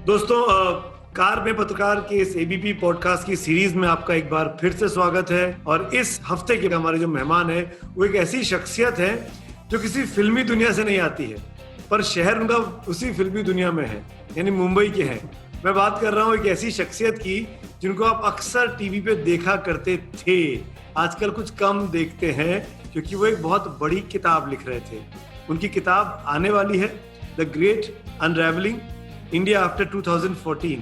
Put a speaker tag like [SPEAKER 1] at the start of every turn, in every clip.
[SPEAKER 1] दोस्तों, कार में पत्रकार के इस एबीपी पॉडकास्ट की सीरीज में आपका एक बार फिर से स्वागत है। और इस हफ्ते के हमारे जो मेहमान है वो एक ऐसी शख्सियत है जो किसी फिल्मी दुनिया से नहीं आती है, पर शहर उनका उसी फिल्मी दुनिया में है, यानी मुंबई के हैं। मैं बात कर रहा हूँ एक ऐसी शख्सियत की जिनको आप अक्सर टीवी पे देखा करते थे, आजकल कुछ कम देखते हैं क्योंकि वो एक बहुत बड़ी किताब लिख रहे थे। उनकी किताब आने वाली है, the great unravelling India after 2014।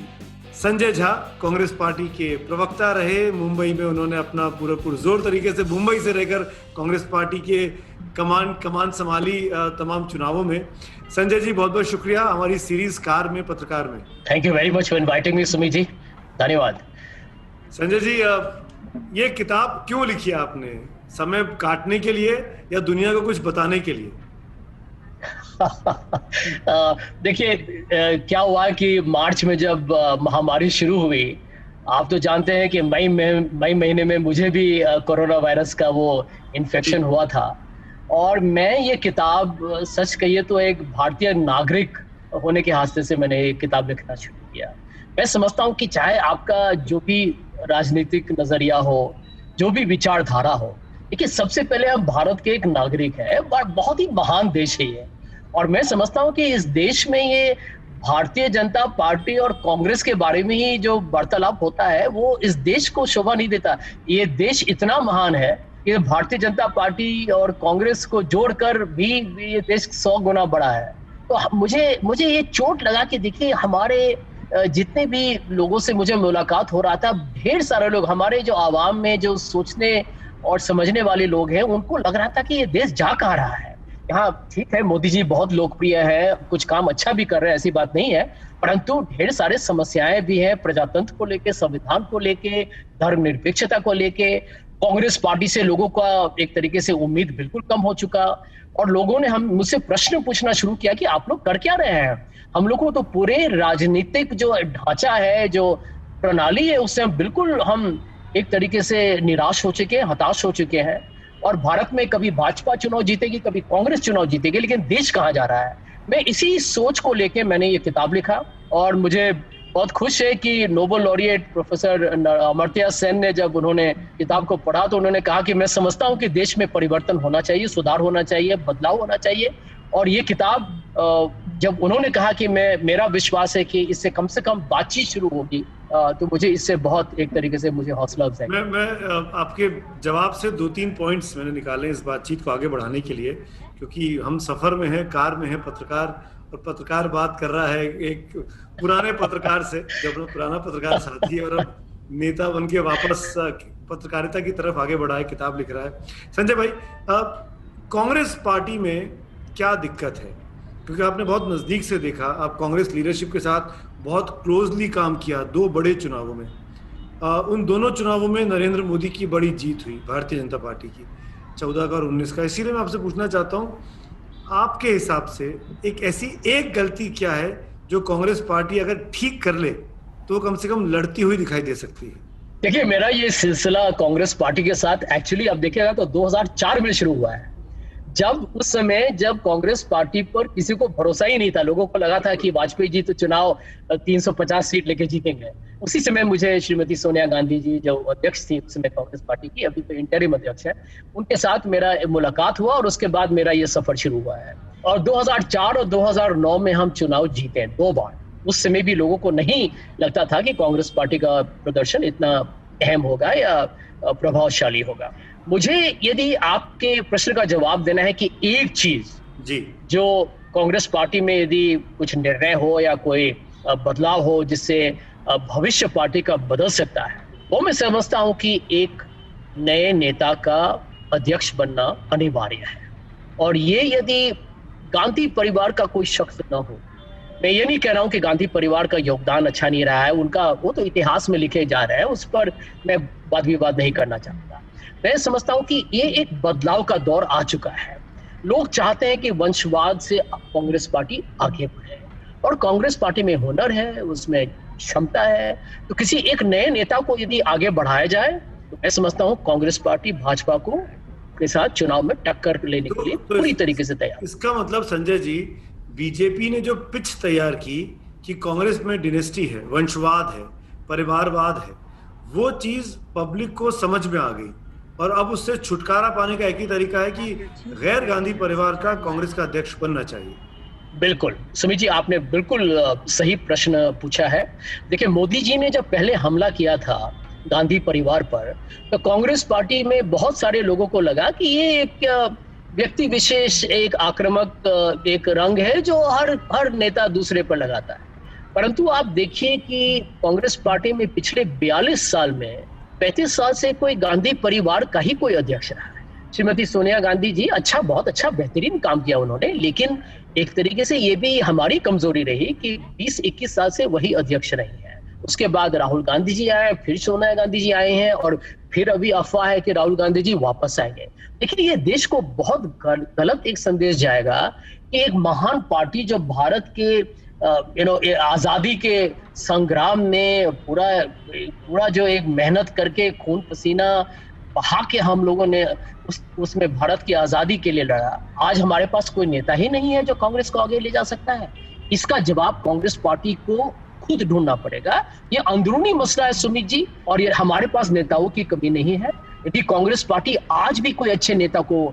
[SPEAKER 1] Sanjay Jha Congress party के प्रवक्ता रहे। मुंबई में उन्होंने अपना पूरा पुरजोर तरीके से मुंबई से रहकर कांग्रेस पार्टी के कमान संभाली तमाम चुनावों में। संजय जी, बहुत बहुत शुक्रिया हमारी सीरीज कार में पत्रकार में।
[SPEAKER 2] Thank you very much for inviting me Sumit ji, धन्यवाद।
[SPEAKER 1] संजय जी, ये किताब क्यों लिखी आपने? समय काटने के लिए या दुनिया को कुछ बताने के लिए?
[SPEAKER 2] देखिए, क्या हुआ कि मार्च में जब महामारी शुरू हुई, आप तो जानते हैं कि मई महीने में मुझे भी कोरोना वायरस का वो इन्फेक्शन हुआ था। और मैं ये किताब, सच कहिए तो एक भारतीय नागरिक होने के हाथ से मैंने ये किताब लिखना शुरू किया। मैं समझता हूँ कि चाहे आपका जो भी राजनीतिक नजरिया हो, जो भी विचारधारा हो, देखिए सबसे पहले हम भारत के एक नागरिक हैं, बहुत ही महान देश है ये। और मैं समझता हूँ कि इस देश में ये भारतीय जनता पार्टी और कांग्रेस के बारे में ही जो वार्तालाप होता है वो इस देश को शोभा नहीं देता। ये देश इतना महान है कि भारतीय जनता पार्टी और कांग्रेस को जोड़कर भी ये देश 100 गुना बड़ा है। तो मुझे ये चोट लगा कि देखिए, हमारे जितने भी लोगों से मुझे मुलाकात हो रहा था, ढेर सारे लोग, हमारे जो आवाम में जो सोचने और समझने वाले लोग हैं, उनको लग रहा था कि ये देश जा कहाँ रहा है। हाँ, ठीक है, मोदी जी बहुत लोकप्रिय है, कुछ काम अच्छा भी कर रहे हैं, ऐसी बात नहीं है, परंतु ढेर सारे समस्याएं भी हैं, प्रजातंत्र को लेके, संविधान को लेके, धर्मनिरपेक्षता को लेके। कांग्रेस पार्टी से लोगों का एक तरीके से उम्मीद बिल्कुल कम हो चुका। और लोगों ने मुझसे प्रश्न पूछना शुरू किया कि आप लोग कर क्या रहे हैं? हम लोग को तो पूरे राजनीतिक जो ढांचा है, जो प्रणाली है, उससे हम एक तरीके से निराश हो चुके हैं, हताश हो चुके हैं। और भारत में कभी भाजपा चुनाव जीतेगी, कभी कांग्रेस चुनाव जीतेगी, लेकिन देश कहाँ जा रहा है? मैं इसी सोच को लेके मैंने ये किताब लिखा। और मुझे बहुत खुश है कि Nobel laureate professor Amartya Sen ने, जब उन्होंने किताब को पढ़ा, तो उन्होंने कहा कि मैं समझता हूँ कि देश में परिवर्तन होना चाहिए, सुधार होना चाहिए, बदलाव होना चाहिए। और ये किताब, जब उन्होंने कहा कि मेरा विश्वास है कि इससे कम से कम बातचीत शुरू होगी, तो मुझे इससे बहुत एक तरीके से मुझे हौसला अफजाई।
[SPEAKER 1] मैं आपके जवाब से 2-3 पॉइंट्स मैंने निकाले इस बातचीत को आगे बढ़ाने के लिए, क्योंकि हम सफर में हैं, कार में हैं, पत्रकार बात कर रहा है एक पुराने पत्रकार से, जो अपना पुराना पत्रकार साथी है और अब नेता बन के वापस पत्रकारिता की तरफ आगे बढ़ा है, किताब लिख रहा है। संजय भाई, कांग्रेस पार्टी में क्या दिक्कत है? क्योंकि आपने बहुत नजदीक से देखा, आप कांग्रेस लीडरशिप के साथ बहुत क्लोजली काम किया 2 बड़े चुनावों में। उन दोनों चुनावों में नरेंद्र मोदी की बड़ी जीत हुई, भारतीय जनता पार्टी की, 14 का और 19 का। इसीलिए मैं आपसे पूछना चाहता हूँ, आपके हिसाब से एक ऐसी एक गलती क्या है जो कांग्रेस पार्टी अगर ठीक कर ले तो कम से कम लड़ती हुई दिखाई दे सकती है?
[SPEAKER 2] देखिए, मेरा ये सिलसिला कांग्रेस पार्टी के साथ एक्चुअली अब देखिएगा तो 2004 में शुरू हुआ है। उस समय जब कांग्रेस पार्टी पर किसी को भरोसा ही नहीं था, लोगों को लगा था कि वाजपेयी जी तो चुनाव 350 सीट लेके जीतेंगे। उसी समय मुझे श्रीमती सोनिया गांधी जी, जो अध्यक्ष थी उस समय कांग्रेस पार्टी की, अभी तो इंटरिम अध्यक्ष है, उनके साथ मेरा मुलाकात हुआ और उसके बाद मेरा ये सफर शुरू हुआ है। और 2004 और 2009 में हम चुनाव जीते 2 बार। उस समय भी लोगों को नहीं लगता था कि कांग्रेस पार्टी का प्रदर्शन इतना अहम होगा या प्रभावशाली होगा। मुझे यदि आपके प्रश्न का जवाब देना है कि एक चीज
[SPEAKER 1] जी, जो
[SPEAKER 2] कांग्रेस पार्टी में यदि कुछ निर्णय हो या कोई बदलाव हो जिससे भविष्य पार्टी का बदल सकता है, वो मैं समझता हूं कि एक नए नेता का अध्यक्ष बनना अनिवार्य है। और ये यदि गांधी परिवार का कोई शख्स न हो, मैं ये नहीं कह रहा हूं कि गांधी परिवार का योगदान अच्छा नहीं रहा है, उनका वो तो इतिहास में लिखे जा रहे हैं, उस पर मैं वाद विवाद नहीं करना चाहता। मैं समझता हूं कि ये एक बदलाव का दौर आ चुका है। लोग चाहते हैं कि वंशवाद से कांग्रेस पार्टी आगे बढ़े, और कांग्रेस पार्टी में हुनर है, उसमें क्षमता है। तो किसी एक नए नेता को यदि आगे बढ़ाया जाए तो मैं समझता हूं कांग्रेस पार्टी भाजपा को के साथ चुनाव में टक्कर लेने के लिए पूरी तरीके से तैयार।
[SPEAKER 1] इसका मतलब संजय जी, बीजेपी ने जो पिच तैयार की कि कांग्रेस में डिनेस्टी है, वंशवाद है, परिवारवाद है, वो चीज पब्लिक को समझ में आ गई और अब उससे छुटकारा पाने का एक ही तरीका है कि गैर गांधी परिवार का कांग्रेस का अध्यक्ष बनना चाहिए।
[SPEAKER 2] बिल्कुल सुमित जी, आपने बिल्कुल सही प्रश्न पूछा है। देखिए, मोदी जी ने जब पहले हमला किया था गांधी परिवार पर, तो कांग्रेस पार्टी में बहुत सारे लोगों को लगा कि ये एक व्यक्ति विशेष, एक आक्रामक एक रंग है जो हर नेता दूसरे पर लगाता है। परंतु आप देखिए कि कांग्रेस पार्टी में पिछले 42 साल में 35 साल से कोई गांधी परिवार का ही कोई अध्यक्ष रहा है। श्रीमती सोनिया गांधी जी बहुत अच्छा बेहतरीन काम किया उन्होंने, लेकिन एक तरीके से ये भी हमारी कमजोरी रही कि 20-21 साल से वही अध्यक्ष रही है। उसके बाद राहुल गांधी जी आए, फिर सोनिया गांधी जी आए हैं और फिर अभी अफवाह है कि राहुल गांधी जी वापस आएंगे। लेकिन ये देश को बहुत गलत एक संदेश जाएगा कि एक महान पार्टी जो भारत के आजादी के संग्राम में पूरा जो एक मेहनत करके खून पसीना बहा के हम लोगों ने उसमें भारत की आजादी के लिए लड़ा, आज हमारे पास कोई नेता ही नहीं है जो कांग्रेस को आगे ले जा सकता है। इसका जवाब कांग्रेस पार्टी को खुद ढूंढना पड़ेगा। ये अंदरूनी मसला है सुमित जी, और ये हमारे पास नेताओं की कमी नहीं है। यदि कांग्रेस पार्टी आज भी कोई अच्छे नेता को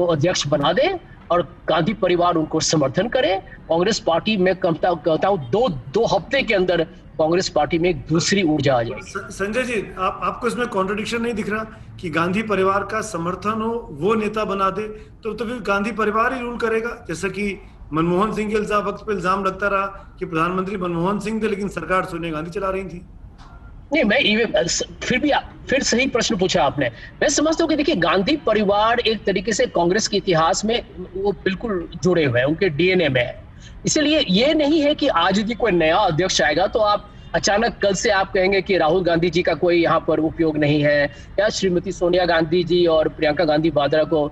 [SPEAKER 2] अध्यक्ष बना दे और गांधी परिवार उनको समर्थन करे, कांग्रेस पार्टी में कहता हूं दो हफ्ते के अंदर कांग्रेस पार्टी में एक दूसरी ऊर्जा आ जाएगी।
[SPEAKER 1] संजय जी, आपको इसमें कॉन्ट्रडिक्शन नहीं दिख रहा कि गांधी परिवार का समर्थन हो, वो नेता बना दे तो फिर गांधी परिवार ही रूल करेगा? जैसा कि मनमोहन सिंह के वक्त पे इल्जाम लगता रहा कि प्रधानमंत्री मनमोहन सिंह थे लेकिन सरकार सोनिया गांधी चला रही थी।
[SPEAKER 2] नहीं, फिर सही प्रश्न पूछा आपने। मैं समझता हूँ कि देखिए, गांधी परिवार एक तरीके से कांग्रेस के इतिहास में वो बिल्कुल जुड़े हुए हैं, उनके डीएनए में है। इसलिए ये नहीं है कि आज यदि कोई नया अध्यक्ष आएगा तो आप अचानक कल से आप कहेंगे कि राहुल गांधी जी का कोई यहाँ पर उपयोग नहीं है या श्रीमती सोनिया गांधी जी और प्रियंका गांधी वाड्रा को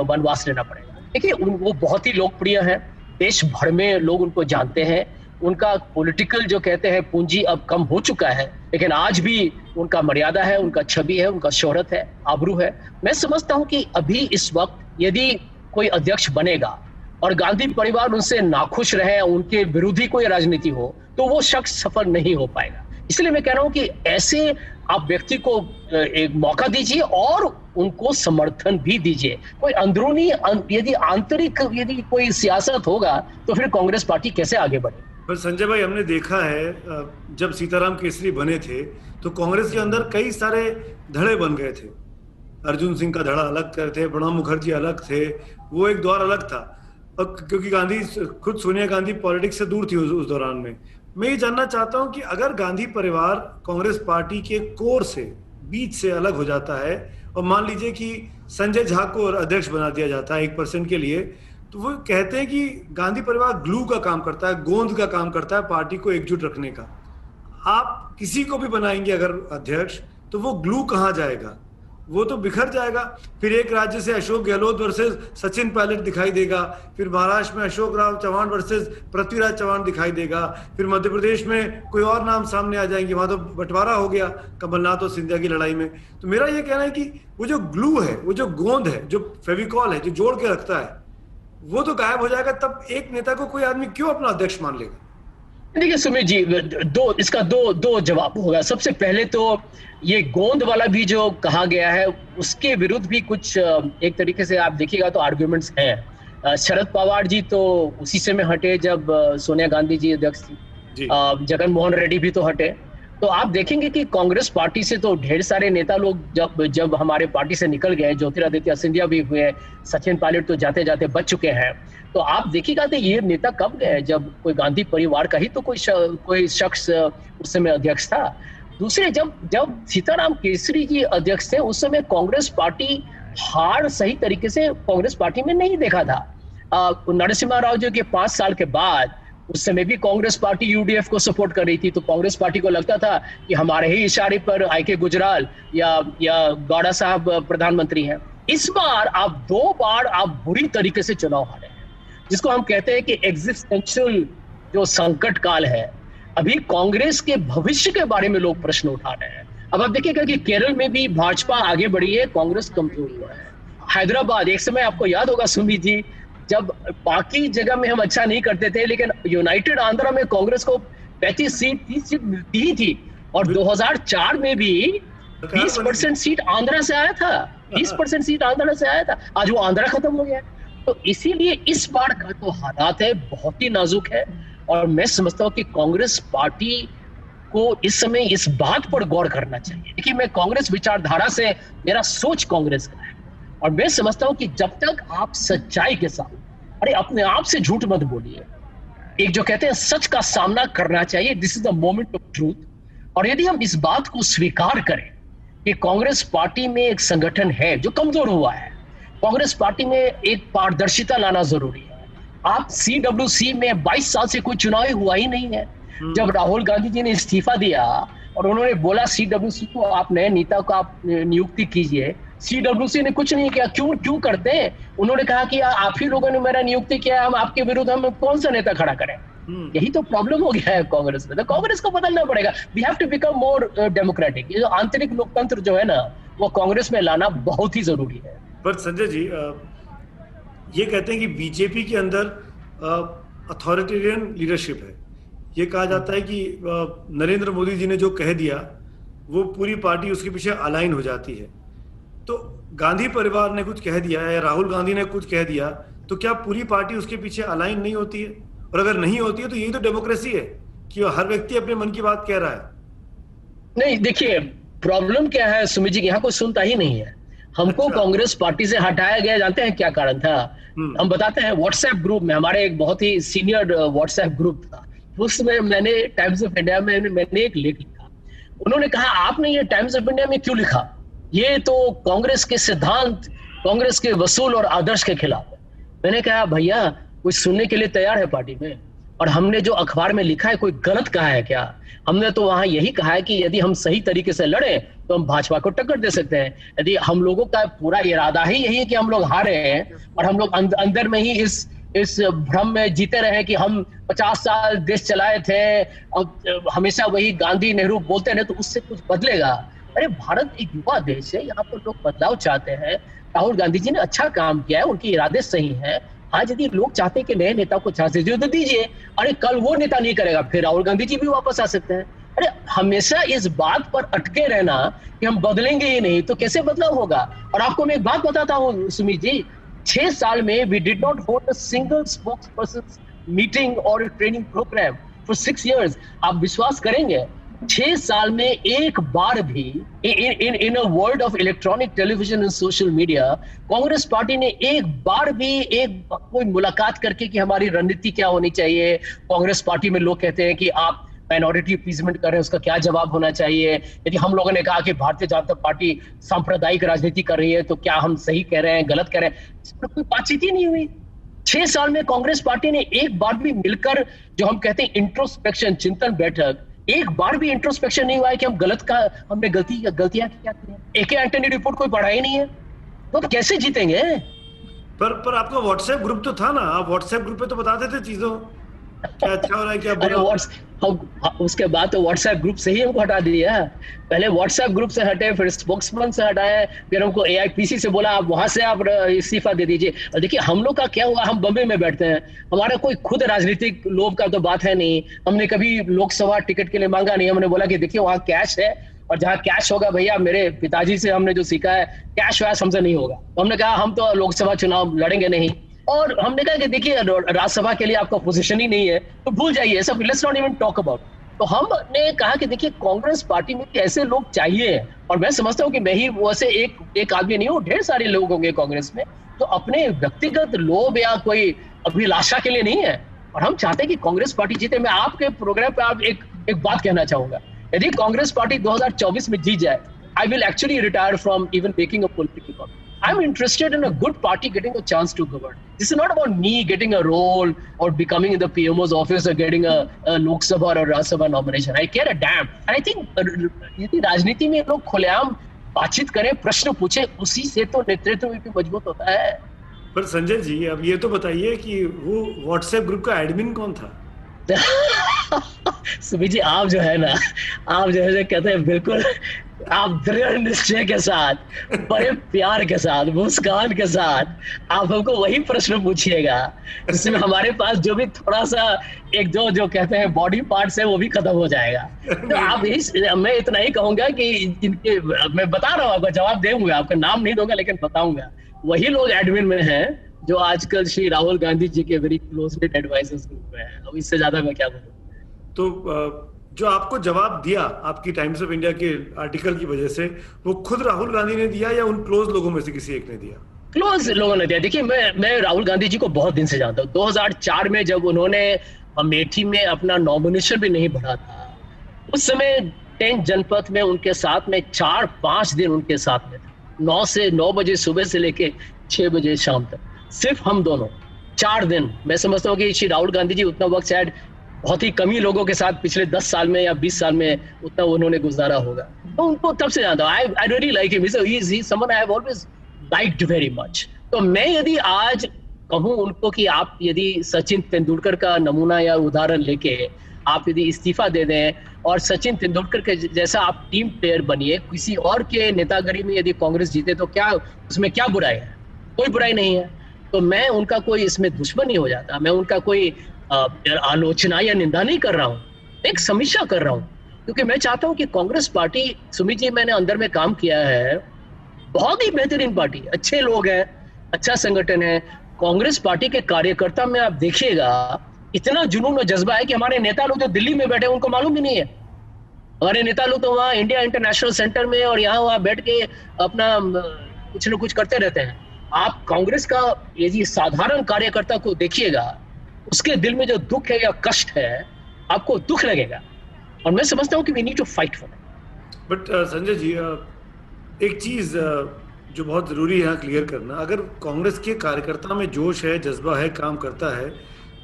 [SPEAKER 2] वनवास लेना पड़ेगा। देखिए, वो बहुत ही लोकप्रिय है, देश भर में लोग उनको जानते हैं। उनका पॉलिटिकल जो कहते हैं पूंजी अब कम हो चुका है, लेकिन आज भी उनका मर्यादा है, उनका छवि है, उनका शोहरत है, आबरू है। मैं समझता हूं कि अभी इस वक्त यदि कोई अध्यक्ष बनेगा और गांधी परिवार उनसे नाखुश रहे, उनके विरोधी कोई राजनीति हो, तो वो शख्स सफल नहीं हो पाएगा। इसलिए मैं कह रहा हूं कि ऐसे आप व्यक्ति को एक मौका दीजिए और उनको समर्थन भी दीजिए। कोई अंदरूनी यदि आंतरिक यदि कोई सियासत होगा तो फिर कांग्रेस पार्टी कैसे आगे बढ़े?
[SPEAKER 1] पर संजय भाई, हमने देखा है जब सीताराम केसरी बने थे तो कांग्रेस के अंदर कई सारे धड़े बन गए थे। अर्जुन सिंह का धड़ा अलग थे, प्रणब मुखर्जी अलग थे, वो एक दौर अलग था। क्योंकि गांधी खुद सोनिया गांधी पॉलिटिक्स से दूर थी उस दौरान में। मैं ये जानना चाहता हूं कि अगर गांधी परिवार कांग्रेस पार्टी के कोर से, बीच से अलग हो जाता है और मान लीजिए कि संजय झा को अध्यक्ष बना दिया जाता है 1% के लिए, तो वो कहते हैं कि गांधी परिवार ग्लू का काम करता है, गोंद का काम करता है पार्टी को एकजुट रखने का। आप किसी को भी बनाएंगे अगर अध्यक्ष, तो वो ग्लू कहाँ जाएगा? वो तो बिखर जाएगा। फिर एक राज्य से अशोक गहलोत वर्सेस सचिन पायलट दिखाई देगा, फिर महाराष्ट्र में अशोक राव चौहान वर्सेस पृथ्वीराज चौहान दिखाई देगा, फिर मध्य प्रदेश में कोई और नाम सामने आ जाएंगे, वहां तो बंटवारा हो गया कमलनाथ और सिंधिया की लड़ाई में। तो मेरा ये कहना है कि वो जो ग्लू है, वो जो गोंद है, जो फेविकॉल है, जो जोड़ के रखता है, वो तो गायब हो जाएगा। तब एक नेता को कोई आदमी क्यों अपना अध्यक्ष मान लेगा?
[SPEAKER 2] देखिए सुमित जी, इसका दो जवाब होगा। सबसे पहले तो ये गोंद वाला भी जो कहा गया है, उसके विरुद्ध भी कुछ एक तरीके से आप देखिएगा तो आर्ग्यूमेंट्स हैं। शरद पवार जी तो उसी से में हटे जब सोनिया गांधी जी अध्यक्ष थी, जगन मोहन रेड्डी भी तो हटे। तो आप देखेंगे कि कांग्रेस पार्टी से तो ढेर सारे नेता लोग जब हमारे पार्टी से निकल गए, ज्योतिरादित्य सिंधिया भी हुए, सचिन पायलट तो जाते जाते बच चुके हैं। तो आप देखिएगा तो ये नेता कब गए जब कोई गांधी परिवार का ही तो कोई शख्स उस समय अध्यक्ष था। दूसरे, जब सीताराम केसरी जी अध्यक्ष थे, उस समय कांग्रेस पार्टी हार सही तरीके से कांग्रेस पार्टी में नहीं देखा था। नरसिम्हा राव जी के 5 साल के बाद उस समय भी कांग्रेस पार्टी यूडीएफ को सपोर्ट कर रही थी, तो कांग्रेस पार्टी को लगता था कि हमारे ही इशारे पर आईके गुजराल या गौड़ा साहब प्रधानमंत्री हैं। इस बार आप 2 बार आप बुरी तरीके से चुनाव हारे हैं, जिसको हम कहते हैं कि एग्जिस्टेंशियल जो संकट काल है। अभी कांग्रेस के भविष्य के बारे में लोग प्रश्न उठा रहे हैं। अब आप देखिएगा कि केरल में भी भाजपा आगे बढ़ी है, कांग्रेस कमजोर हुआ है। हैदराबाद, एक समय आपको याद होगा सुमित जी, जब बाकी जगह में हम अच्छा नहीं करते थे, लेकिन यूनाइटेड आंध्रा में कांग्रेस को 35 सीट 30 सीट मिलती ही थी, और 2004 में भी 20% सीट आंध्रा से आया था, 20% सीट आंध्रा से आया था। आज वो आंध्रा खत्म हो गया। तो इसीलिए इस बार का तो हालात है बहुत ही नाजुक है, और मैं समझता हूँ कि कांग्रेस पार्टी को इस समय इस बात पर गौर करना चाहिए। देखिए, मैं कांग्रेस विचारधारा से, मेरा सोच कांग्रेस का है, और मैं समझता हूं कि जब तक आप सच्चाई के साथ, अरे अपने आप से झूठ मत बोलिए, एक जो कहते हैं सच का सामना करना चाहिए, this is the moment of truth. और यदि हम इस बात को स्वीकार करें कि कांग्रेस पार्टी में एक संगठन है जो कमजोर हुआ है, कांग्रेस पार्टी में एक पारदर्शिता लाना जरूरी है। आप CWC में 22 साल से कोई चुनाव हुआ ही नहीं है। जब राहुल गांधी जी ने इस्तीफा दिया और उन्होंने बोला CWC को आप नए नेता को आप नियुक्ति कीजिए, CWC ने कुछ नहीं किया। क्यों करते हैं? उन्होंने कहा कि आप ही लोगों ने मेरा नियुक्ति किया, हम आपके विरुद्ध हम कौन सा नेता खड़ा करें। यही तो प्रॉब्लम हो गया है कांग्रेस में। तो कांग्रेस को बदलना पड़ेगा। We have to become more democratic. ये जो आंतरिक लोकतंत्र जो है ना, वो कांग्रेस में लाना बहुत ही जरूरी है।
[SPEAKER 1] पर संजय जी, ये कहते हैं कि बीजेपी के अंदर अथॉरिटेरियन लीडरशिप है। ये कहा जाता है कि नरेंद्र मोदी जी ने जो कह दिया वो पूरी पार्टी उसके पीछे अलाइन हो जाती है। तो गांधी परिवार ने कुछ कह दिया है, राहुल गांधी ने कुछ कह दिया, तो क्या पूरी पार्टी उसके पीछे अलाइन नहीं होती है? और अगर नहीं होती है तो यही तो डेमोक्रेसी है कि हर व्यक्ति अपने मन की बात कह रहा है।
[SPEAKER 2] नहीं, देखिए प्रॉब्लम क्या है सुमित जी, यहाँ कोई सुनता ही नहीं है। हमको कांग्रेस पार्टी से हटाया गया, जानते हैं क्या कारण था? हम बताते हैं। व्हाट्सएप ग्रुप में, हमारे एक बहुत ही सीनियर व्हाट्सएप ग्रुप था, उसमें मैंने टाइम्स ऑफ इंडिया में मैंने एक लेख लिखा। उन्होंने कहा आपने ये टाइम्स ऑफ इंडिया में क्यों लिखा? ये तो कांग्रेस के सिद्धांत, कांग्रेस के वसूल और आदर्श के खिलाफ है। मैंने कहा भैया, कोई सुनने के लिए तैयार है पार्टी में? और हमने जो अखबार में लिखा है कोई गलत कहा है क्या? हमने तो वहां यही कहा है कि यदि हम सही तरीके से लड़े तो हम भाजपा को टक्कर दे सकते हैं। यदि हम लोगों का पूरा इरादा ही यही है कि हम लोग हारे हैं और हम लोग अंदर में ही इस भ्रम में जीते रहे कि हम 50 साल देश चलाए थे और हमेशा वही गांधी नेहरू बोलते रहे, तो उससे कुछ बदलेगा? अरे भारत एक युवा देश है, यहाँ पर लोग बदलाव चाहते हैं। राहुल गांधी जी ने अच्छा काम किया है, उनके इरादे सही हैं। आज यदि लोग चाहते हैं कि नए नेता को चांस दीजिए तो दीजिए। अरे कल वो नेता नहीं करेगा, फिर राहुल गांधी जी भी वापस आ सकते हैं। अरे हमेशा इस बात पर अटके रहना कि हम बदलेंगे ही नहीं तो कैसे बदलाव होगा? और आपको मैं एक बात बताता हूँ सुमित जी, 6 साल में we did not hold a single spokesperson meeting और ट्रेनिंग प्रोग्राम फॉर 6 years। आप विश्वास करेंगे 6 साल में एक बार भी in a world of electronic television and social media, Congress party ने एक बार भी कोई मुलाकात करके कि हमारी रणनीति क्या होनी चाहिए। कांग्रेस पार्टी में लोग कहते हैं कि आप माइनॉरिटी अपीजमेंट कर रहे हैं, उसका क्या जवाब होना चाहिए? यदि हम लोगों ने कहा कि भारतीय जनता पार्टी सांप्रदायिक राजनीति कर रही है तो क्या हम सही कह रहे हैं, गलत कह रहे हैं? इस पर कोई बातचीत ही नहीं हुई। 6 साल में कांग्रेस पार्टी ने एक बार भी मिलकर, जो हम कहते हैं इंट्रोस्पेक्शन, चिंतन बैठक, एक बार भी इंट्रोस्पेक्शन नहीं हुआ है कि हमने गलतियां क्या की हैं। एके एंटनी रिपोर्ट कोई पढ़ा ही नहीं है, तो कैसे जीतेंगे?
[SPEAKER 1] पर आपका व्हाट्सएप ग्रुप तो था ना, आप व्हाट्सएप ग्रुप पे तो बताते थे चीजों, क्या अच्छा हो रहा है क्या बुरा हो रहा है।
[SPEAKER 2] उसके बाद तो व्हाट्सएप ग्रुप से ही हमको हटा दिया। पहले व्हाट्सएप ग्रुप से हटे, फिर स्पोक्समैन से हटाए, फिर हमको AIPC से बोला आप वहां से आप इस्तीफा दे दीजिए। और देखिए हम लोग का क्या हुआ, हम बम्बई में बैठते हैं, हमारा कोई खुद राजनीतिक लोभ का तो बात है नहीं। हमने कभी लोकसभा टिकट के लिए मांगा नहीं। हमने बोला कि देखिए वहां कैश है, और जहाँ कैश होगा भैया, मेरे पिताजी से हमने जो सीखा है, कैश वैश हमसे नहीं होगा। तो हमने कहा हम तो लोकसभा चुनाव लड़ेंगे नहीं। और हमने कहा कि देखिए राज्यसभा के लिए आपका पोजीशन ही नहीं है तो भूल जाइए सब, let's not even talk about. तो हमने कहा कि देखिए कांग्रेस पार्टी में ऐसे लोग चाहिए, और मैं समझता हूँ कि मैं ही वैसे एक आदमी नहीं हूँ, ढेर सारे लोग होंगे कांग्रेस में तो अपने व्यक्तिगत लोभ या कोई अभिलाषा के लिए नहीं है, और हम चाहते हैं कि कांग्रेस पार्टी जीते। मैं आपके प्रोग्राम पे आप एक बात कहना चाहूंगा, यदि कांग्रेस पार्टी 2024 में जीत जाए, I will actually retire from even making a political party. I'm interested in a good party getting a chance to govern. This is not about me getting a role or becoming in the PMO's office or getting a Lok Sabha or Rajya Sabha nomination. I care a damn. And I think यदि राजनीति में लोग खुलेआम बातचीत करें, प्रश्न पूछे, उसी से तो नेतृत्व भी मजबूत होता है।
[SPEAKER 1] पर संजय जी अब ये तो बताइए कि वो व्हाट्सएप ग्रुप का एडमिन कौन था?
[SPEAKER 2] सुमित जी आप जो है ना, आप जो है कहते हैं बिल्कुल आप दृढ़ निश्चय के साथ, बड़े प्यार के साथ, मुस्कान के साथ आप हमको वही प्रश्न पूछिएगा जिसमें हमारे पास जो भी थोड़ा सा एक दो जो कहते हैं बॉडी पार्ट्स है वो भी खत्म हो जाएगा। तो आप मैं इतना ही कहूंगा कि इनके, मैं बता रहा हूँ आपका जवाब दूंगा, आपका नाम नहीं दूंगा लेकिन बताऊंगा, वही लोग एडमिन में हैं जो आजकल श्री राहुल गांधी जी के वेरी क्लोजली एडवाइजर्स ग्रुप में है। अब इससे ज्यादा मैं क्या बोलूं।
[SPEAKER 1] तो जो आपको जवाब दिया आपकी टाइम्स ऑफ इंडिया के आर्टिकल की वजह से, वो खुद राहुल गांधी ने दिया या उन क्लोज लोगों में से किसी एक ने दिया?
[SPEAKER 2] क्लोज लोगों ने दिया। देखिए, मैं राहुल गांधी जी को बहुत दिन से जानता हूँ। 2004 में जब उन्होंने अमेठी में अपना नॉमिनेशन भी नहीं भरा था, उस समय 10 जनपद में उनके साथ में 4-5 दिन उनके साथ में 9 बजे सुबह से लेके 6 बजे शाम तक, सिर्फ हम दोनों 4 दिन। मैं समझता हूँ कि श्री राहुल गांधी जी उतना वक्त शायद बहुत ही कम ही लोगों के साथ पिछले 10 साल में या 20 साल में उतना उन्होंने गुजारा होगा। तो उनको तब से जानता हूँ। I really like him, he is someone I have always liked very much. तो मैं यदि आज कहूँ उनको कि आप यदि सचिन तेंदुलकर का नमूना या उदाहरण लेके आप यदि इस्तीफा दे दें और सचिन तेंदुलकर के जैसा आप टीम प्लेयर बनिए, किसी और के नेतागिरी में यदि कांग्रेस जीते तो क्या उसमें क्या बुराई है? कोई बुराई नहीं है। तो मैं उनका कोई इसमें दुश्मन नहीं हो जाता, मैं उनका कोई आलोचना या निंदा नहीं कर रहा हूँ, एक समीक्षा कर रहा हूँ, क्योंकि मैं चाहता हूँ कि कांग्रेस पार्टी, सुमित जी मैंने अंदर में काम किया है, बहुत ही बेहतरीन पार्टी, अच्छे लोग हैं, अच्छा संगठन है। कांग्रेस पार्टी के कार्यकर्ता में आप देखिएगा इतना जुनून और जज्बा है कि हमारे नेता लोग जो दिल्ली में बैठे उनको मालूम भी नहीं है। हमारे नेता लोग तो वहाँ इंडिया इंटरनेशनल सेंटर में और यहाँ वहाँ बैठ के अपना कुछ न कुछ करते रहते हैं। आप कांग्रेस का यदि साधारण कार्यकर्ता को देखिएगा, उसके दिल में जो दुख है या कष्ट है, आपको दुख लगेगा। और मैं समझता हूँ कि we need to fight for it.
[SPEAKER 1] But Sanjay ji, एक चीज जो बहुत जरूरी है क्लियर करना, अगर कांग्रेस के कार्यकर्ता में जोश है, जज्बा है, काम करता है,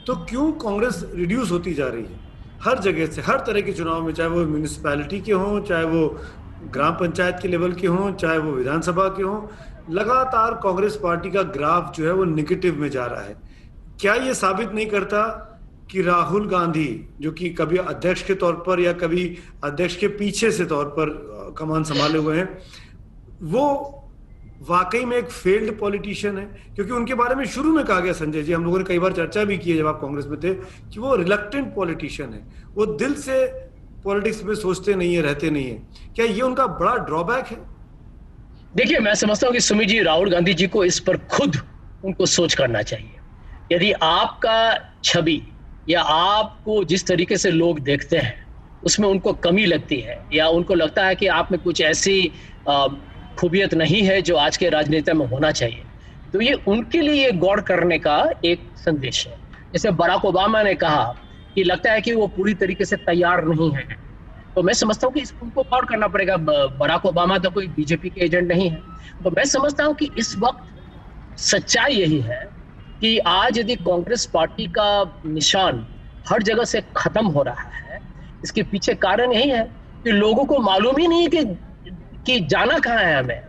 [SPEAKER 1] तो क्यों कांग्रेस रिड्यूस होती जा रही है हर जगह से, हर तरह के चुनाव में, चाहे वो म्यूनिसिपैलिटी के हों, चाहे वो ग्राम पंचायत के लेवल के हों, चाहे वो विधानसभा के हों, लगातार कांग्रेस पार्टी का ग्राफ जो है वो नेगेटिव में जा रहा है। क्या ये साबित नहीं करता कि राहुल गांधी, जो कि कभी अध्यक्ष के तौर पर या कभी अध्यक्ष के पीछे से तौर पर कमान संभाले हुए हैं, वो वाकई में एक फेल्ड पॉलिटिशियन है? क्योंकि उनके बारे में शुरू में कहा गया, संजय जी, हम लोगों ने कई बार चर्चा भी की है जब आप कांग्रेस में थे, कि वो रिलक्टेंट पॉलिटिशियन है, वो दिल से पॉलिटिक्स में सोचते नहीं है, रहते नहीं है। क्या ये उनका बड़ा ड्रॉबैक है?
[SPEAKER 2] देखिए, मैं समझता हूँ कि सुमित जी, राहुल गांधी जी को इस पर खुद उनको सोच करना चाहिए। यदि आपका छवि या आपको जिस तरीके से लोग देखते हैं उसमें उनको कमी लगती है, या उनको लगता है कि आप में कुछ ऐसी खूबियत नहीं है जो आज के राजनीति में होना चाहिए, तो ये उनके लिए गौर करने का एक संदेश है। जैसे बराक ओबामा ने कहा कि लगता है कि वो पूरी तरीके से तैयार नहीं है, तो मैं समझता हूँ कि उनको गौर करना पड़ेगा। बराक ओबामा तो कोई बीजेपी के एजेंट नहीं है। तो मैं समझता हूँ कि इस वक्त सच्चाई यही है कि आज यदि कांग्रेस पार्टी का निशान हर जगह से खत्म हो रहा है, इसके पीछे कारण यही है कि लोगों को मालूम ही नहीं है कि जाना कहाँ है, हमें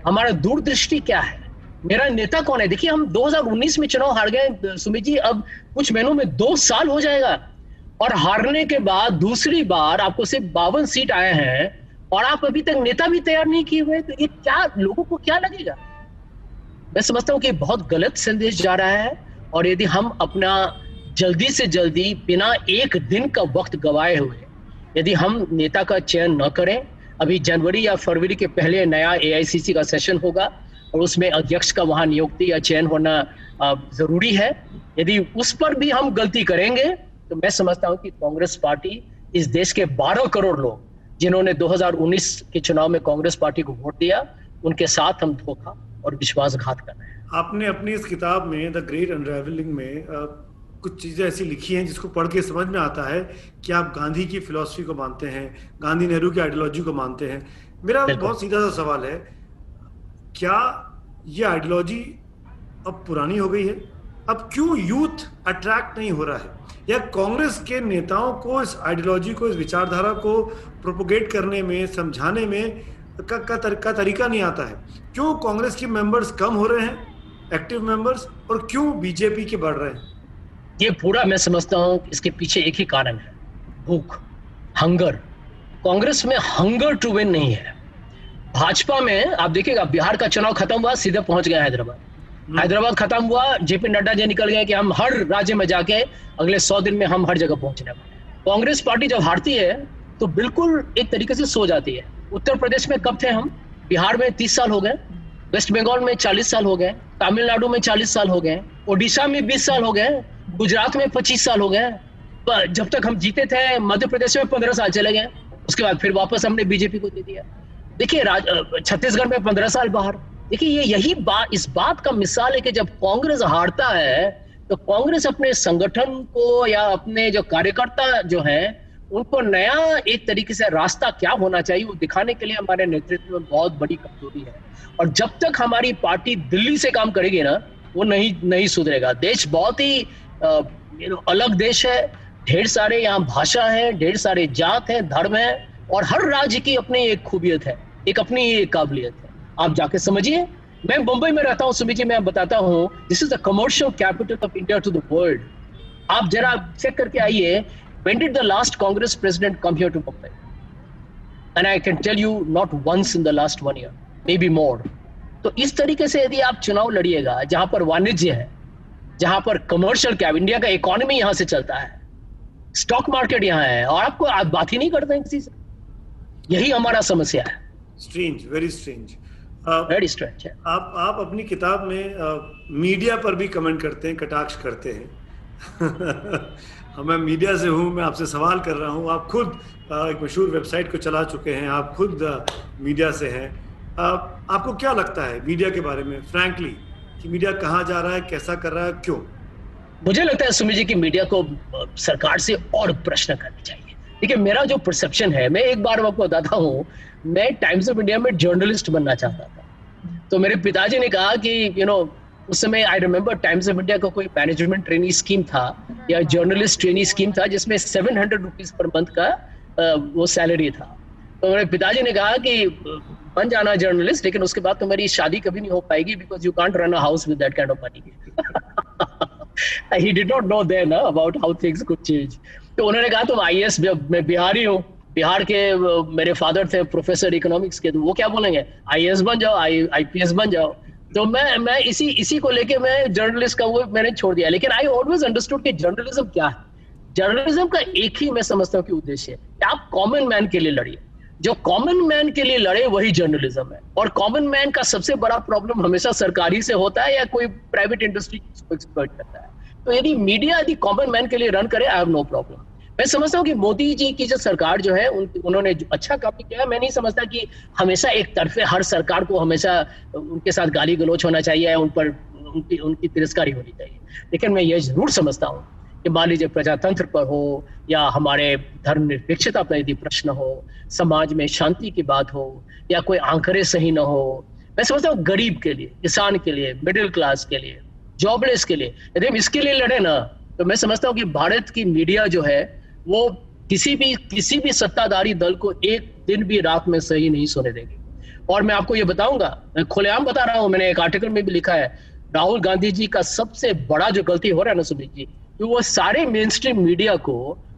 [SPEAKER 2] हमारा दूरदृष्टि क्या है, मेरा नेता कौन है। देखिए, हम 2019 में चुनाव हार गए सुमित जी, अब कुछ महीनों में 2 साल हो जाएगा, और हारने के बाद दूसरी बार आपको सिर्फ 52 सीट आए हैं और आप अभी तक नेता भी तैयार नहीं किए हुए, तो ये क्या, लोगों को क्या लगेगा? मैं समझता हूँ कि बहुत गलत संदेश जा रहा है। और यदि हम अपना जल्दी से जल्दी बिना एक दिन का वक्त गवाए हुए यदि हम नेता का चयन न करें, अभी जनवरी या फरवरी के पहले नया AICC का सेशन होगा और उसमें अध्यक्ष का वहां नियुक्ति या चयन होना जरूरी है। यदि उस पर भी हम गलती करेंगे तो मैं समझता हूँ कि कांग्रेस पार्टी, इस देश के 12 करोड़ लोग जिन्होंने 2019 के चुनाव में कांग्रेस पार्टी को वोट दिया, उनके साथ हम धोखा और विश्वासघात कर रहे हैं।
[SPEAKER 1] आपने अपनी इस किताब में द ग्रेट अनरेवलिंग में कुछ चीजें ऐसी लिखी हैं जिसको पढ़ के समझ में आता है कि आप गांधी की फिलॉसफी को मानते हैं, गांधी नेहरू की आइडियोलॉजी को मानते हैं। मेरा बहुत सीधा सा सवाल है, क्या ये आइडियोलॉजी अब पुरानी हो गई है? अब क्यों यूथ अट्रैक्ट नहीं हो रहा है? या कांग्रेस के नेताओं को इस आइडियोलॉजी को, इस विचारधारा को प्रोपोगेट करने में, समझाने में का तरीका नहीं आता है? क्यों कांग्रेस के मेंबर्स कम हो रहे हैं, एक्टिव मेंबर्स, और क्यों बीजेपी के बढ़ रहे हैं?
[SPEAKER 2] ये पूरा मैं समझता हूँ इसके पीछे एक ही कारण है, भूख, हंगर। कांग्रेस में हंगर टू विन नहीं है, भाजपा में आप देखिएगा, बिहार का चुनाव खत्म हुआ, सीधे पहुंच गया हैदराबाद। हैदराबाद खत्म हुआ, जेपी नड्डा जी निकल गए कि हम हर राज्य में जाके अगले 100 दिन में हम हर जगह पहुंचने वाले। कांग्रेस पार्टी जब हारती है तो बिल्कुल एक तरीके से सो जाती है। उत्तर प्रदेश में कब थे हम, बिहार में 30 साल हो गए, वेस्ट बंगाल में 40 साल हो गए, तमिलनाडु में 40 साल हो गए, ओडिशा में 20 साल हो गए, गुजरात में 25 साल हो गए, जब तक हम जीते थे मध्य प्रदेश में 15 साल चले गए, उसके बाद फिर वापस हमने बीजेपी को दे दिया। देखिए छत्तीसगढ़ में 15 साल बाहर। देखिए ये यही बात, इस बात का मिसाल है कि जब कांग्रेस हारता है तो कांग्रेस अपने संगठन को या अपने जो कार्यकर्ता जो हैं उनको नया एक तरीके से रास्ता क्या होना चाहिए वो दिखाने के लिए हमारे नेतृत्व में बहुत बड़ी कमजोरी है। और जब तक हमारी पार्टी दिल्ली से काम करेगी ना, वो नहीं सुधरेगा। देश बहुत ही अलग देश है, ढेर सारे यहाँ भाषा है, ढेर सारे जात है, धर्म है, और हर राज्य की अपनी एक खूबियत है, एक अपनी एक काबिलियत है। आप जाके समझिए। मैं मुंबई में रहता हूँ सुमित जी, मैं बताता हूँ, this is the commercial capital of India to the world. आप जरा चेक करके आइए, when did the last Congress president come here to Mumbai? And I can tell you not once in the last 1 year, maybe more. तो इस तरीके से यदि आप चुनाव लड़िएगा जहां पर वाणिज्य है, जहां पर कमर्शियल कैप, इंडिया का इकोनॉमी यहां से चलता है, स्टॉक मार्केट यहाँ है, और आपको आप बात ही नहीं करते हैं किसी से। यही हमारा समस्या है।
[SPEAKER 1] Strange, very strange,
[SPEAKER 2] very strange है।
[SPEAKER 1] आप अपनी किताब में मीडिया पर भी कमेंट करते हैं, कटाक्ष करते हैं। मैं मीडिया से हूँ, मैं आपसे सवाल कर रहा हूँ। आप खुद एक मशहूर वेबसाइट को चला चुके हैं, आप खुद मीडिया से हैं। आपको क्या लगता है मीडिया के बारे में फ्रैंकली, कि मीडिया कहाँ जा रहा है, कैसा कर रहा है, क्यों?
[SPEAKER 2] मुझे लगता है सुमित जी की मीडिया को सरकार से और प्रश्न करने चाहिए। देखिए मेरा जो परसेप्शन है, मैं एक बार आपको बताता हूँ, मैं टाइम्स ऑफ इंडिया में जर्नलिस्ट बनना चाहता था। तो मेरे पिताजी ने कहा कि उस समय I remember times of India का कोई मैनेजमेंट ट्रेनिंग स्कीम था या जर्नलिस्ट ट्रेनिंग स्कीम था, जिसमें 700 रुपीज पर मंथ का वो सैलरी था। तो मेरे पिताजी ने कहा कि बन जाना जर्नलिस्ट, लेकिन उसके बाद तुम्हारी शादी कभी नहीं हो पाएगी, because you can't run a house with that kind of money. He did not know then about how things could change. तो उन्होंने कहा तुम आईएएस, मैं बिहारी हूँ, बिहार के मेरे फादर थे प्रोफेसर इकोनॉमिक्स के, तो वो क्या बोलेंगे, आईएएस बन जाओ, आईपीएस बन जाओ। तो मैं इसी को लेके मैं जर्नलिस्ट का वो मैंने छोड़ दिया। लेकिन आई ऑलवेज अंडरस्टूड कि जर्नलिज्म क्या है। जर्नलिज्म का एक ही मैं समझता हूँ कि उद्देश्य है कि आप कॉमन मैन के लिए लड़िए। जो कॉमन मैन के लिए लड़े वही जर्नलिज्म है। और कॉमन मैन का सबसे बड़ा प्रॉब्लम हमेशा सरकारी से होता है या कोई प्राइवेट इंडस्ट्री को एक्सप्लॉइट करता है। तो यदि मीडिया यदि कॉमन मैन के लिए रन करे, आई हैव नो प्रॉब्लम। मैं समझता हूँ कि मोदी जी की जो सरकार जो है उन्होंने जो अच्छा काम किया है। मैं नहीं समझता कि हमेशा एक तरफे हर सरकार को हमेशा उनके साथ गाली गलौच होना चाहिए, उन पर उनकी तिरस्कारी होनी चाहिए। लेकिन मैं ये जरूर समझता हूँ कि मान लीजिए प्रजातंत्र पर हो या हमारे धर्मनिरपेक्षता पर यदि प्रश्न हो, समाज में शांति की बात हो, या कोई आंकड़े सही न हो, मैं समझता हूँ गरीब के लिए, किसान के लिए, मिडिल क्लास के लिए, जॉबलेस के लिए, यदि हम इसके लिए लड़े ना, तो मैं समझता हूँ कि भारत की मीडिया जो है वो किसी भी सत्ताधारी दल को एक दिन भी रात में सही नहीं सोने देगी। और मैं आपको ये बताऊंगा, मैं खुलेआम बता रहा हूँ, मैंने एक आर्टिकल में भी लिखा है, राहुल गांधी जी का सबसे बड़ा जो गलती हो रहा है ना सुमित जी, तो वो सारे मेन स्ट्रीम मीडिया को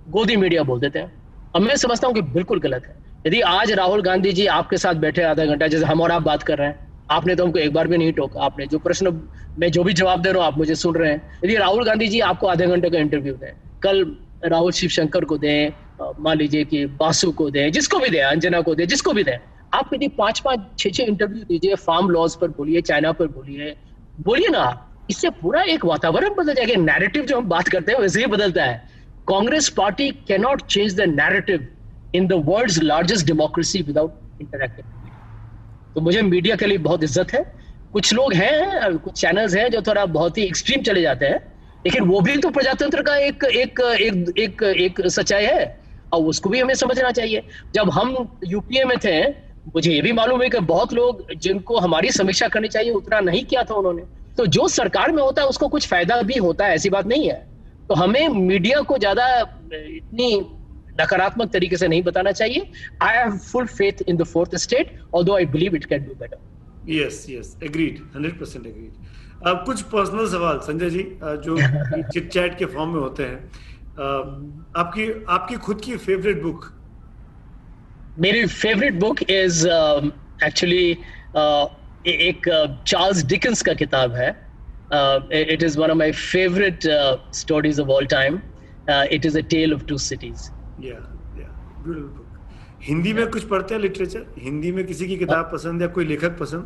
[SPEAKER 2] गोदी मीडिया बोल देते हैं। अब मैं समझता हूँ कि बिल्कुल गलत है। यदि आज राहुल गांधी जी आपके साथ बैठे आधा घंटा, जैसे हम और आप बात कर रहे हैं, आपने तो हमको एक बार भी नहीं टोका, आपने जो प्रश्न, मैं जो भी जवाब दे रहा हूँ आप मुझे सुन रहे हैं। यदि राहुल गांधी जी आपको आधे घंटे का इंटरव्यू दें, कल राहुल शिवशंकर को दें, मान लीजिए कि बासु को दें, जिसको भी दें, अंजना को दें, जिसको भी दें, आप यदि 5-6 इंटरव्यू दीजिए, फार्म लॉज पर बोलिए, चाइना पर बोलिए ना, इससे पूरा एक वातावरण बदल जाएगा। नैरेटिव जो हम बात करते हैं वैसे ही बदलता है। Congress party can not change the narrative in the world's largest democracy without interacting. तो मुझे मीडिया के लिए बहुत इज्जत है। कुछ लोग हैं, कुछ चैनल्स हैं जो थोड़ा बहुत ही एक्सट्रीम चले जाते हैं, लेकिन वो भी तो प्रजातंत्र का एक सच्चाई है, और उसको भी हमें समझना चाहिए। जब हम यूपीए में थे, मुझे ये भी मालूम है कि बहुत लोग जिनको हमारी समीक्षा करनी चाहिए उतना नहीं किया था उन्होंने। तो जो सरकार में होता है उसको कुछ फायदा भी होता है, ऐसी बात नहीं है। तो हमें मीडिया को ज्यादा इतनी नकारात्मक तरीके से नहीं बताना चाहिए। I have full faith in the fourth state, although I believe it can do better.
[SPEAKER 1] Yes, agreed, 100% agreed. अब कुछ पर्सनल सवाल संजय जी, जो चिट चैट के फॉर्म में होते हैं। आपकी खुद की फेवरेट बुक?
[SPEAKER 2] मेरी फेवरेट बुक इज एक्चुअली एक चार्ल्स डिकेंस का किताब है. It is one of my favourite stories of all time. It is a tale of two cities.
[SPEAKER 1] Beautiful book. Hindi में कुछ पढ़ते हैं लिटरेचर? हिंदी में किसी की किताब पसंद या कोई लेखक पसंद?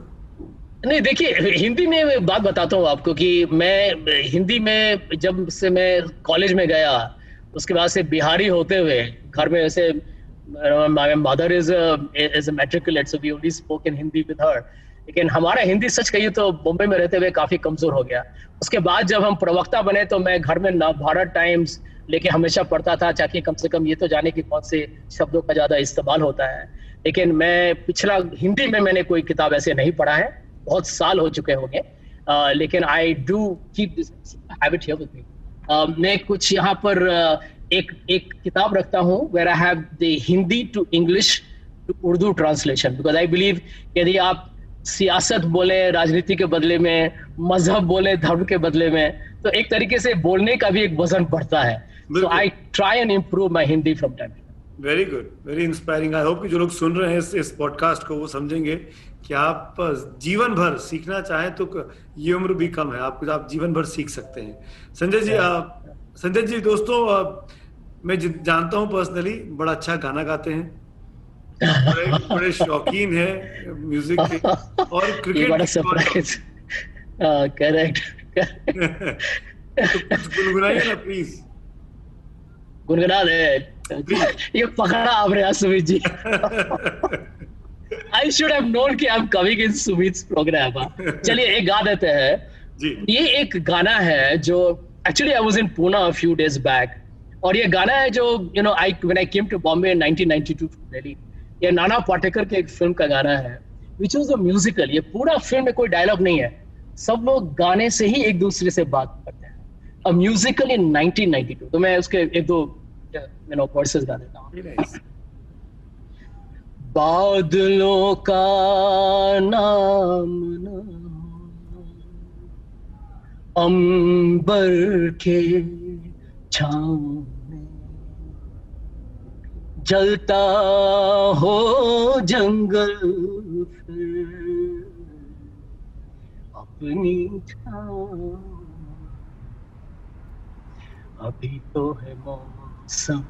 [SPEAKER 2] नहीं, देखिए, हिंदी में बात बताता हूँ आपको कि मैं हिंदी में जब से मैं कॉलेज में गया, उसके बाद से बिहारी होते हुए घर में ऐसे, my mother is a matriculate, so we only spoke in Hindi with her. लेकिन हमारा हिंदी सच कहिए तो बॉम्बे में रहते हुए काफी कमजोर हो गया. उसके बाद जब हम प्रवक्ता बने तो मैं घर में नवभारत टाइम्स लेके हमेशा पढ़ता था, ताकि कम से कम ये तो जाने कि कौन से शब्दों का ज्यादा इस्तेमाल होता है. लेकिन मैं पिछला हिंदी में मैंने कोई किताब ऐसे नहीं पढ़ा है, बहुत साल हो चुके होंगे. लेकिन I do keep this habit here with me. मैं कुछ यहाँ पर एक किताब रखता हूँ where I have the Hindi to English to Urdu translation, because I believe यदि आप सियासत बोले राजनीति के बदले में, मजहब बोले धर्म के बदले में, तो एक तरीके से बोलने का भी एक वजन बढ़ता है. So I try and improve my Hindi from time to time.
[SPEAKER 1] Very good, very inspiring. I hope कि जो लोग सुन रहे हैं इस पॉडकास्ट को, वो समझेंगे कि आप जीवन भर सीखना चाहें तो ये उम्र भी कम है, आप जीवन भर सीख सकते हैं. संजय जी, दोस्तों, मैं जानता हूं पर्सनली, बड़ा अच्छा गाना गाते हैं, बड़े शौकीन है म्यूजिक के, और क्रिकेट.
[SPEAKER 2] करेक्ट.
[SPEAKER 1] तो कुछ गुनगुनाइए ना प्लीज.
[SPEAKER 2] गुनगुना दे. ये पकड़ा आपने आज Sumit ji. I should have known कि I'm coming in Sumit's program. चलिए एक गा देते हैं
[SPEAKER 1] जी.
[SPEAKER 2] ये एक गाना है जो actually I was in Pune a few days back, और ये गाना है जो when I came to Bombay in 1992 from Delhi, ये नाना पाटेकर के एक फिल्म का गाना है, which was a musical. ये पूरा फिल्म में कोई डायलॉग नहीं है, सब लोग गाने से ही एक दूसरे से बात करते हैं. A musical in 1992. तो मैं उसके एक दो वर्सेस गा देता हूँ. बादलों का नाम अंबर के छाँव में, जलता हो जंगल फिर अपनी छाँव. अभी तो है मौसम,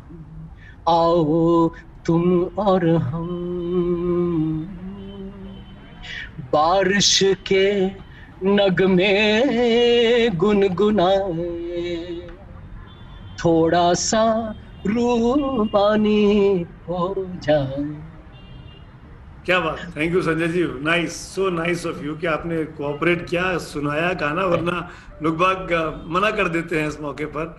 [SPEAKER 2] आओ तुम और हम बारिश के नगमे गुनगुनाए, थोड़ा सा रूबानी हो जाए.
[SPEAKER 1] क्या बात. Thank you Sanjay ji. Nice, so nice of you कि आपने कोऑपरेट किया, सुनाया गाना, वरना लोग बाग मना कर देते हैं इस मौके पर.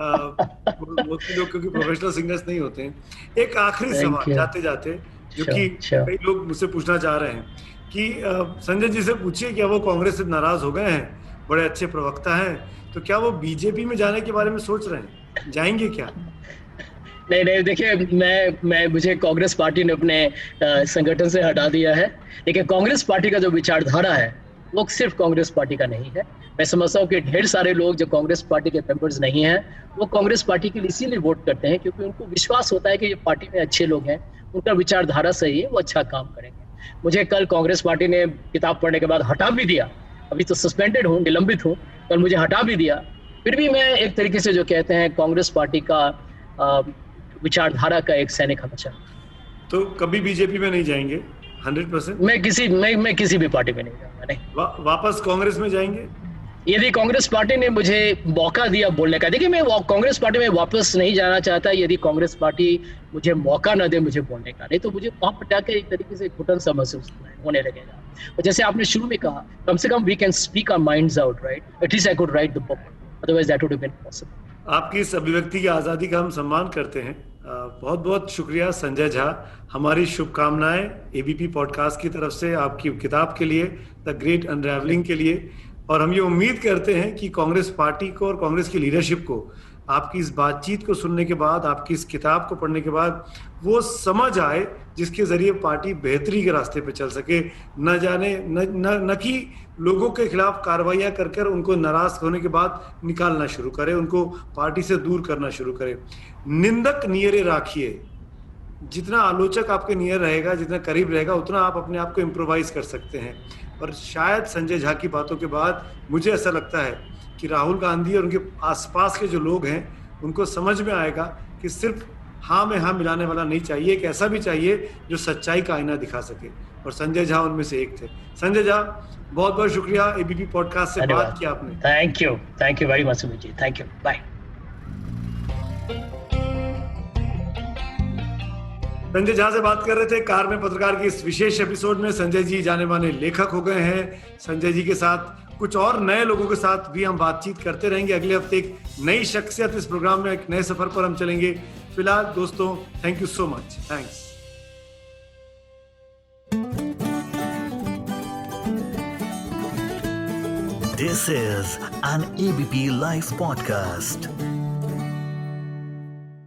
[SPEAKER 1] मोस्टली लोग क्योंकि प्रोफेशनल सिंगर्स नहीं होते हैं. एक आखिरी सवाल जाते जाते, जो कि कई लोग मुझसे पूछना चाह रहे हैं कि संजय जी से पूछिए कि वो कांग्रेस से नाराज हो गए हैं, बड़े अच्छे प्रवक्ता हैं, तो क्या वो बीजेपी में जाने के बारे में सोच रहे हैं? जाएंगे क्या?
[SPEAKER 2] नहीं, देखिए, मुझे कांग्रेस पार्टी ने अपने संगठन से हटा दिया है. लेकिन कांग्रेस पार्टी का जो विचारधारा है वो सिर्फ कांग्रेस पार्टी का नहीं है. मैं समझता हूँ कि ढेर सारे लोग जो कांग्रेस पार्टी के मेंबर्स नहीं हैं, वो कांग्रेस पार्टी के लिए इसीलिए वोट करते हैं क्योंकि उनको विश्वास होता है कि ये पार्टी में अच्छे लोग हैं, उनका विचारधारा सही है, वो अच्छा काम करेंगे. मुझे कल कांग्रेस पार्टी ने किताब पढ़ने के बाद हटा भी दिया. अभी तो सस्पेंडेड हूँ, निलंबित हूँ, कल मुझे हटा भी दिया. फिर भी मैं एक तरीके से जो कहते हैं कांग्रेस पार्टी का विचारधारा का एक सैनिक हमेशा.
[SPEAKER 1] तो कभी बीजेपी में नहीं जाएंगे? 100%?
[SPEAKER 2] मैं किसी भी पार्टी में नहीं जाऊंगा. नहीं.
[SPEAKER 1] वापस कांग्रेस में जाएंगे?
[SPEAKER 2] यदि कांग्रेस पार्टी ने मुझे मौका दिया बोलने का, देखिए, मैं कांग्रेस पार्टी में वापस नहीं जाना चाहता यदि कांग्रेस पार्टी मुझे मौका न दे मुझे बोलने का. नहीं तो मुझे वहां पर जाकर एक तरीके से घुटन सा महसूस होने लगेगा. और जैसे आपने शुरू में कहा, कम से कम we can speak our minds out, right? At least I could write the book, otherwise that would have been possible.
[SPEAKER 1] आपकी इस अभिव्यक्ति की आज़ादी का हम सम्मान करते हैं. बहुत बहुत शुक्रिया संजय झा. हमारी शुभकामनाएं एबीपी पॉडकास्ट की तरफ से आपकी किताब के लिए, द ग्रेट अनरेवलिंग के लिए. और हम ये उम्मीद करते हैं कि कांग्रेस पार्टी को और कांग्रेस की लीडरशिप को आपकी इस बातचीत को सुनने के बाद, आपकी इस किताब को पढ़ने के बाद वो समझ आए जिसके जरिए पार्टी बेहतरी के रास्ते पे चल सके, न कि लोगों के खिलाफ कार्रवाइयां कर उनको नाराज होने के बाद निकालना शुरू करे, उनको पार्टी से दूर करना शुरू करे. निंदक नियरे राखिए, जितना आलोचक आपके नियर रहेगा, जितना करीब रहेगा, उतना आप अपने आप को इम्प्रोवाइज कर सकते हैं। और शायद संजय झा की बातों के बाद मुझे ऐसा लगता है कि राहुल गांधी और उनके आसपास के जो लोग हैं उनको समझ में आएगा कि सिर्फ हाँ में हाँ मिलाने वाला नहीं चाहिए, एक ऐसा भी चाहिए जो सच्चाई का आईना दिखा सके, और संजय झा उनमें से एक थे। संजय झा, बहुत बहुत शुक्रिया एबीपी पॉडकास्ट से बात किया आपने।
[SPEAKER 2] Thank you very much Sumit ji, thank you, bye.
[SPEAKER 1] Sanjay Jha से बात कर रहे थे कार में पत्रकार के इस विशेष एपिसोड में। संजय जी जाने माने लेखक हो गए हैं। संजय जी के साथ कुछ और नए लोगों के साथ भी हम बातचीत करते रहेंगे। अगले हफ्ते एक नई शख्सियत इस प्रोग्राम में, एक नए सफर पर हम चलेंगे। फिलहाल दोस्तों, thank you so much. Thanks.
[SPEAKER 3] This is an ABP Life podcast.